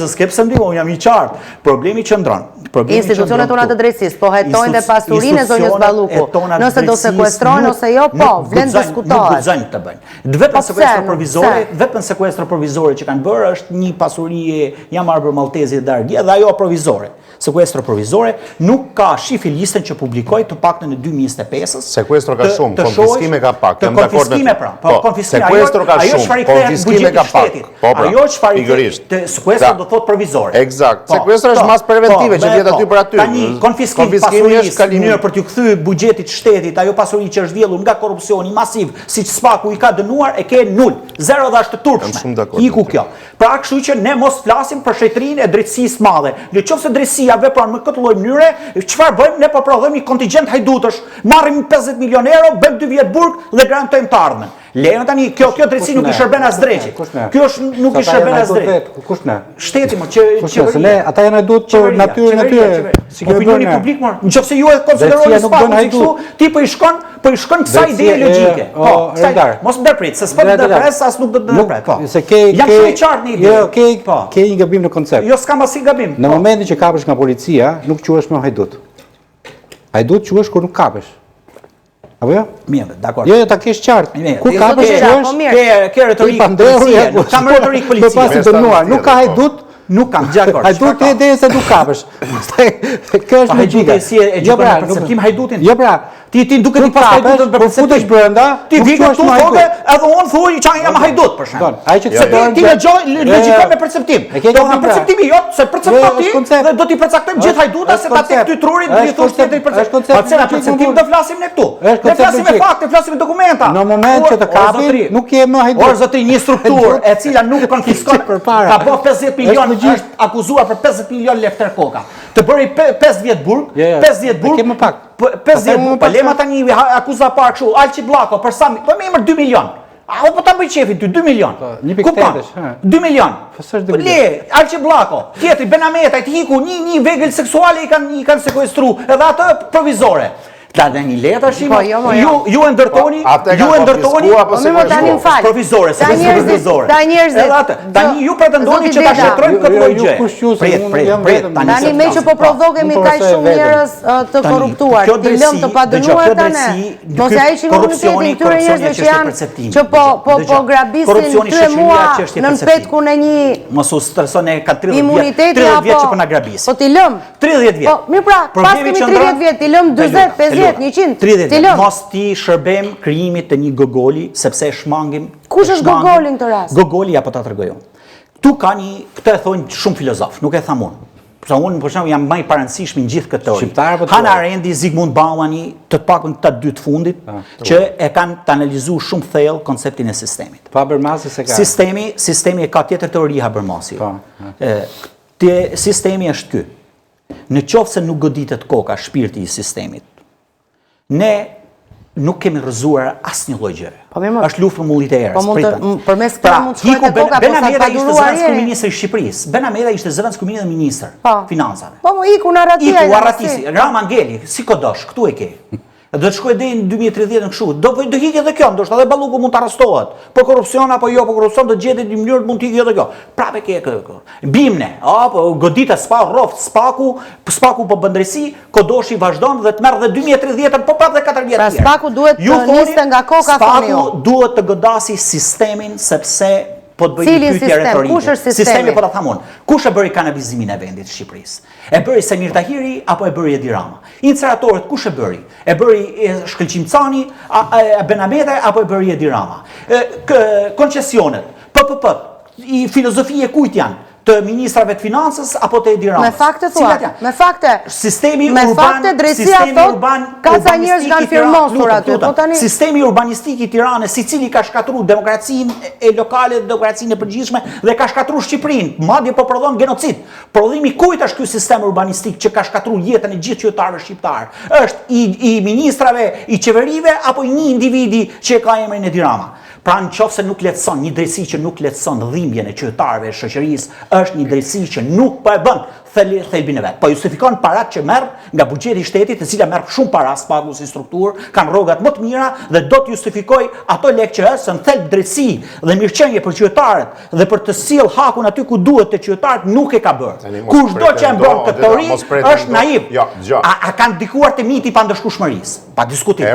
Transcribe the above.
Skep se ndihmon, jam I qartë. Problemi qëndron. Institucionet tona të drejtësisë, po hetojnë dhe pasurinë e zonjës Balluku. Nëse do sekuestrojnë ose jo, po, vlen të diskutohet. Nuk guxojnë të bëjnë. Vetëm sekuestro provizore që kanë bërë është një pasuri jam marrë për Maltezi dhe Dargia dhe ajo provizore. Sekuestro provizore nuk ka shifi listën që publikoj të paktën në 2025-ës. Sekuestro ka shumë, konfiskime ka pak. Të konfiskime pra. Sekuestro ka shumë, konfiskime ka pak. Ajo çfarë sekuestro do thot provizore. Eksakt. Sekuestro është mas preventive që vjet aty për aty. Tani konfiskimi pasurisë në mënyrë për t'u kthy buxhetit shtetit, ajo pasuri që është vjellur nga korrupsioni masiv, siç SPAK-u I ka dënuar, e ke 0, 0 dhe është turpshme. Iku kjo. Pra kështu që ne mos flasim për shetërinë e drejtësisë madhe. Nëse drejtësia vepron me këtë lloj mënyre, çfarë bëjmë? Ne po prodhojmë një kontingjent hajdutësh, marrim 50 milion euro, bëjmë 2 vjet burg dhe garantojmë të ardhmen. Lejon tani kjo drejtësi nuk I shërben as drejtë. Kjo nuk I shërben as drejtë. Kush ne? Shteti më qeveria. Ata janë hajdut për natyrën e tyre. Opinioni publik më. Nëse ju e konsideroni SPAK-un kështu, ti po I shkon kësaj ide logjike. Po, mos ndërprit, se s'po ndërpres as nuk do të ndërpret. Po. Jam shumë I qartë në ide. Jo, ke një gabim në koncept. Jo, s'kam asnjë gabim. Në momentin që kapesh nga policia, nuk quhesh më hajdut. Hajdut quhesh kur nuk kapesh. Apo jo? Mirë, dakor. Jo, ta kesh qartë. Kur kapesh quhesh? Ke retorikë. Kam retorikë policie. Nuk ka hajdut. Nuk kam dakor. Hajdut e derisa nuk kapesh. Kjo është logjika. Jo pra, perceptim hajdutin. Jo pra, ti duket I pas hajdutën për futesh brenda. Ti vi këtu thotë, edhe unë thuaj që jam hajdut për shemb. Ai që ti logjikon me perceptim. Do nga perceptimi jot, se percepton ti dhe do t'i përcaktojmë gjithë hajduta se ta tek ty trurit do I thosh ti të perceptim. Po çfarë perceptim do flasim ne këtu? Ne flasim me fakte, flasim me dokumenta. Në moment që të kapin, nuk je më hajdut. Or zotri, një strukturë e cila nuk konfiskon ka bë 50 milion është akuzuar për 50 milion lekë koka. Të bëri 5 vjet burg, 5 vjet burg. Kemë pak. 5 vjet burg. Po lema tani akuza parë kështu, Alçi Bllako për sa, po më emër 2 milion. Apo po ta bëj qefin ty 2 milion. 2 milion. Po le, Alçi Bllako, tjetri Benameta, të hiku një vegël seksuale I kanë sekuestruar, edhe atë provizore. Ta dhe një letë ashim, ju e ndërtoni, provizore, se përsi provizore. Tani ju pretendoni që ta shetrojmë këtë lloj gjë. Tani me që po prodhogemi kaq shumë njerëz të korruptuar, t'i lëm të padënuar tani. Mos ai që korrupsioni këtyre njerëzve që janë që po grabisin 3 muaj nën petkun e një mos u streson e ka 30 vjet që po na grabisin. Po t'i lëm 30 vjet. Po mirë pra, pas kemi 30 vjet, t'i lëm 40, 50 100, 30. Mos ti shërbem krijimit të një gogoli, sepse shmangim. Kush është gogoli në këtë rast? Gogoli apo ta tregoj unë. Tu ka një, këtë e thonë shumë filozof, nuk e tham unë. Pra unë për shembull jam më I parancishëm në gjithë këtë teori. Hannah Arendt, Zygmunt Bauman, të paktën këta 2 të fundit, që e kanë të analizuar shumë thellë konceptin e sistemit. Pa Habermasi se ka. Sistemi e ka tjetër teori Habermasi. Sistemi është ky. Në qoftë se nuk goditet koka, shpirti I sistemit, ne nuk kemi rrëzuar asnjë lloj gjëre. Është luftë për mullit e erës. Përmes kësaj mund të shkojë te koka, po sa paduruar ishte ministri I Shqipërisë. Benameta ishte zëvendës kryeministër dhe ministër financave. Po iku narrativa. Iku arratisi. Rama Angeli, si kodosh, këtu e ke. Do të shkojë deri në 2030 në kështu. Do hiqet edhe kjo, ndoshta edhe Balluku mund të arrestohet. Po korrupsion apo jo, po korrupsion do gjetet në mënyrë mund të hiqet edhe kjo. Prapë ke kjo. Bimne, apo godita rroft Spaku po bën drejtësi, Kodoshi vazhdon dhe të merr dhe 2030 po prapë dhe 4 vjet tjerë. Spaku duhet të niste nga koka thoni ju. Spaku duhet të godasi sistemin sepse po të bëjë pyetje retorike. Sistemi po ta tham unë. Kush e bëri kanabizimin e vendit të Shqipërisë? E bëri Samir Tahiri apo e bëri Edi Rama? Inceneratorët kush e bëri? E bëri Shkëlqim Cani, Benameta apo e bëri Edi Rama? Koncesionet, PPP, filozofia e kujt janë? Të ministrave të financës apo të Edi Ramës? Me fakte thua, me fakte. Sistemi urban, me fakte drejtësia thot, ka sa njerëz kanë firmosur aty. Sistemi urbanistik I Tiranës, I cili ka shkatruar demokracinë e lokale, demokracinë e përgjithshme dhe ka shkatruar Shqipërinë, madje po prodhon genocid. Prodhimi kujt është ky sistem urbanistik që ka shkatruar jetën e gjithë qytetarëve shqiptar? Është I ministrave, I qeverive apo I një individi që ka emrin Edi Rama? Pra në qoftë se nuk lehtëson, një drejtësi që nuk lehtëson dhimbjen e qytetarëve e shoqërisë, është një drejtësi që nuk po e bën thelbin e vetë. Po justifikon parat që merr nga buxheti i shtetit, e cila merr shumë para spaku si strukturë, kanë rrogat më të mira dhe do të justifikoj ato lekë që është në thelb drejtësi dhe mirëqenie për qytetarët dhe për të sill hakun aty ku duhet te qytetarët nuk e ka bërë. Kushdo që e mbron këtë teori është naiv. A kanë ndikuar te miti i pandëshkueshmërisë? Pa diskutim.